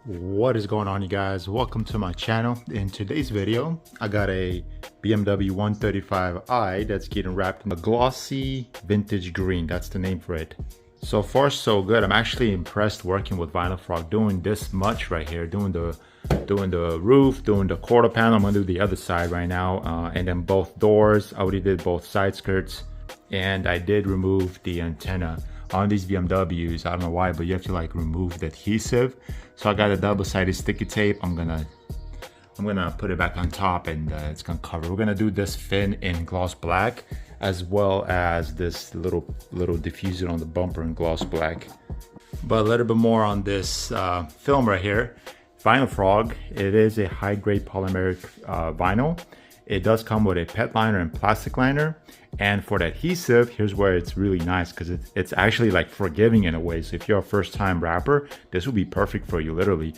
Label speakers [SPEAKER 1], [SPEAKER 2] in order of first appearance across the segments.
[SPEAKER 1] What is going on, you guys? Welcome to my channel. In today's video I got a BMW 135i that's getting wrapped in a glossy vintage green. That's the name for it. So far so good. I'm actually impressed working with Vinyl Frog, doing this much right here, doing the roof, doing the quarter panel. I'm gonna do the other side right now, and then both doors. I already did both side skirts, and I did remove the antenna. On these BMWs, I don't know why, but you have to like remove the adhesive. So I got a double-sided sticky tape. I'm gonna put it back on top, and it's gonna cover. We're gonna do this fin in gloss black, as well as this little diffuser on the bumper in gloss black. But a little bit more on this film right here. Vinyl Frog, it is a high-grade polymeric vinyl. It does come with a PET liner and plastic liner. And for the adhesive, here's where it's really nice, because it's actually like forgiving in a way. So if you're a first-time wrapper, this will be perfect for you, literally.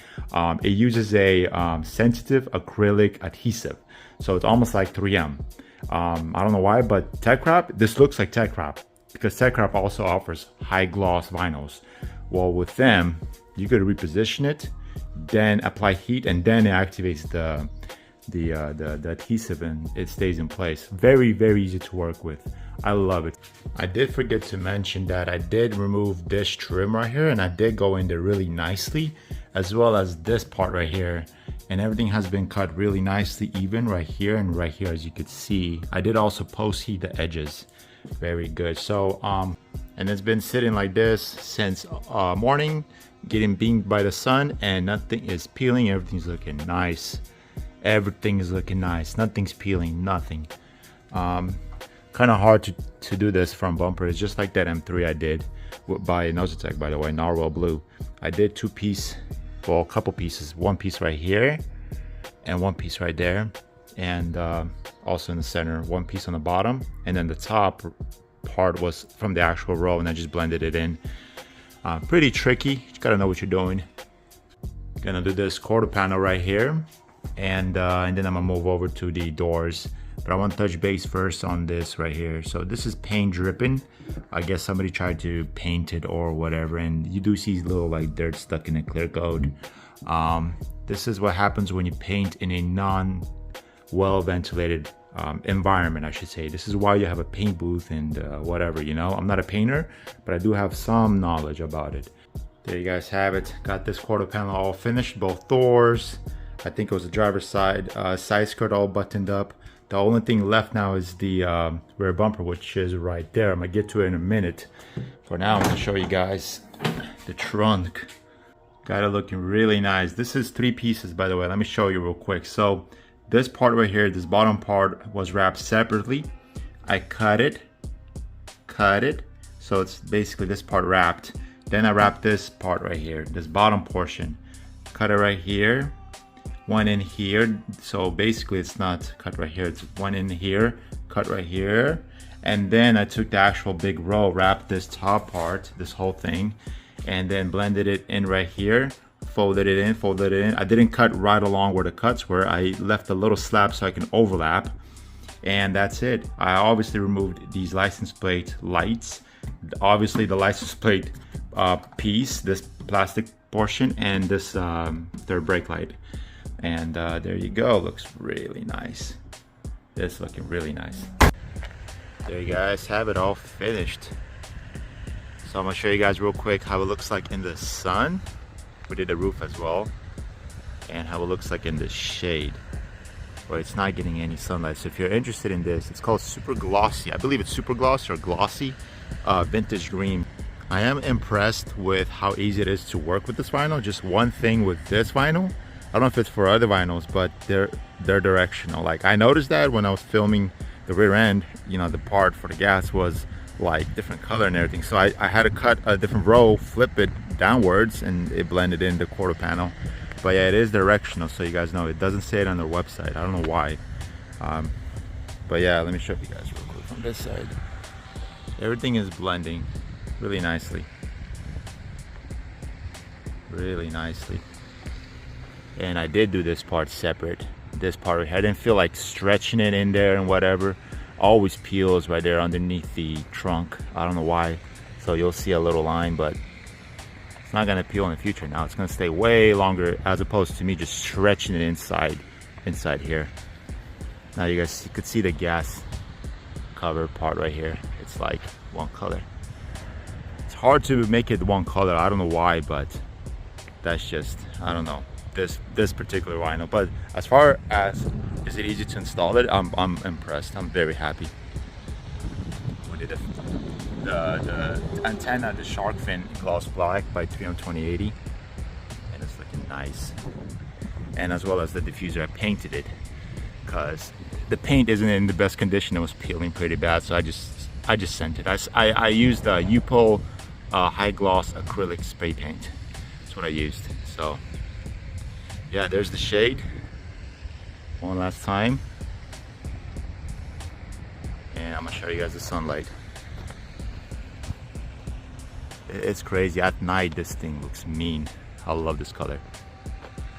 [SPEAKER 1] It uses a sensitive acrylic adhesive. So it's almost like 3M. I don't know why, but Tech Wrap, this looks like Tech Wrap, because Tech Wrap also offers high gloss vinyls. Well, with them, you could reposition it, then apply heat, and then it activates the adhesive, and it stays in place. Very easy to work with. I love it. I did forget to mention that I did remove this trim right here, and I did go in there really nicely, as well as this part right here, and everything has been cut really nicely, even right here and right here, as you could see. I did also post heat the edges. Very good. So and it's been sitting like this since morning, getting beamed by the sun, and nothing is peeling. Everything's looking nice. Everything is looking nice. Nothing's peeling, nothing. Kind of hard to do this from bumper. It's just like that M3 I did by Nosotech, by the way, Narwhal Blue. I did a couple pieces. One piece right here and one piece right there, and also in the center, one piece on the bottom, and then the top part was from the actual row, and I just blended it in. Pretty tricky. You gotta know what you're doing. Gonna do this quarter panel right here, and then I'm gonna move over to the doors. But I want to touch base first on this right here. So this is paint dripping. I guess somebody tried to paint it or whatever, and you do see little like dirt stuck in a clear coat. This is what happens when you paint in a non-well ventilated environment, I should say. This is why you have a paint booth and whatever, you know. I'm not a painter, but I do have some knowledge about it. There you guys have it. Got this quarter panel all finished, both doors. I think it was the driver's side skirt all buttoned up. The only thing left now is the rear bumper, which is right there. I'm gonna get to it in a minute. For now, I'm gonna show you guys the trunk. Got it looking really nice. This is 3 pieces, by the way. Let me show you real quick. So this part right here, this bottom part was wrapped separately. I cut it. So it's basically this part wrapped. Then I wrapped this part right here, this bottom portion. Cut it right here. One in here, so basically it's not cut right here, it's one in here, cut right here, and then I took the actual big roll, wrapped this top part, this whole thing, and then blended it in right here, folded it in. I didn't cut right along where the cuts were. I left a little slab so I can overlap, and that's it. I obviously removed these license plate lights, obviously the license plate piece, this plastic portion, and this third brake light. And there you go. Looks really nice. This looking really nice. There you guys have it all finished. So I'm gonna show you guys real quick how it looks like in the sun. We did the roof as well, and how it looks like in the shade, where it's not getting any sunlight. So if you're interested in this, it's called Super Glossy. I believe it's Super Glossy or Glossy vintage green. I am impressed with how easy it is to work with this vinyl. Just one thing with this vinyl, I don't know if it's for other vinyls, but they're directional. Like, I noticed that when I was filming the rear end, you know, the part for the gas was like different color and everything. So I had to cut a different row, flip it downwards, and it blended in the quarter panel. But yeah, it is directional, so you guys know. It doesn't say it on their website. I don't know why. But yeah, let me show you guys real quick from this side. Everything is blending really nicely. Really nicely. And I did do this part separate. This part, I didn't feel like stretching it in there and whatever. Always peels right there underneath the trunk. I don't know why. So you'll see a little line, but It's not gonna peel in the future now. It's gonna stay way longer as opposed to me just stretching it inside here. Now you guys could see the gas cover part right here. It's like one color. It's hard to make it one color. I don't know why, but that's just, I don't know, this particular vinyl. But as far as is it easy to install it, I'm impressed. I'm very happy. What did the antenna, the shark fin, gloss black by 320/80, and it's looking nice. And as well as the diffuser, I painted it because the paint isn't in the best condition. It was peeling pretty bad, so I just sent it. I used the Yupo high gloss acrylic spray paint. That's what I used. So yeah, there's the shade one last time, and I'm gonna show you guys the sunlight. It's crazy. At night this thing looks mean. I love this color.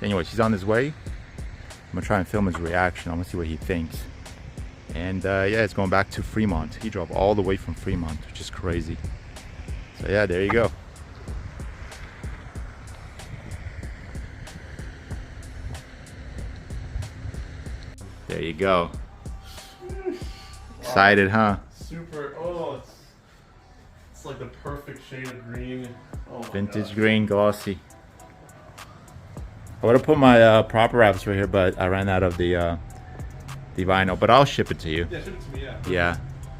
[SPEAKER 1] Anyways, he's on his way. I'm gonna try and film his reaction. I'm gonna see what he thinks. And yeah, it's going back to Fremont. He drove all the way from Fremont, which is crazy. So yeah, there you go. There you go. Excited, huh?
[SPEAKER 2] Super. Oh, it's like the perfect shade of green. Oh,
[SPEAKER 1] Vintage green, glossy. I would have put my proper wraps right here, but I ran out of the vinyl. But I'll ship it to you.
[SPEAKER 2] Yeah, ship it to me. Yeah.
[SPEAKER 1] Yeah.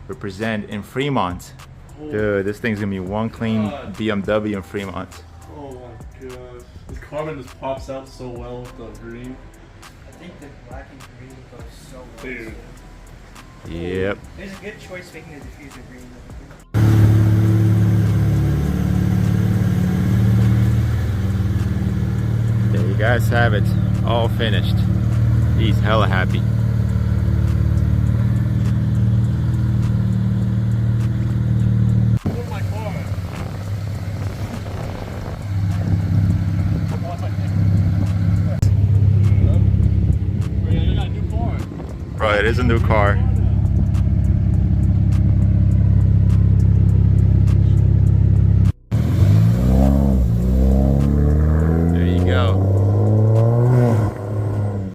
[SPEAKER 1] Represent in Fremont. Dude, this thing's gonna be one clean BMW in Fremont.
[SPEAKER 2] Oh my gosh. This carbon just pops out so well with the green.
[SPEAKER 3] I think the black and green goes so well.
[SPEAKER 2] Dude.
[SPEAKER 1] Yep.
[SPEAKER 3] There's a good choice making the diffuser green.
[SPEAKER 1] There you guys have it. All finished. He's hella happy. Bro, it is a new car.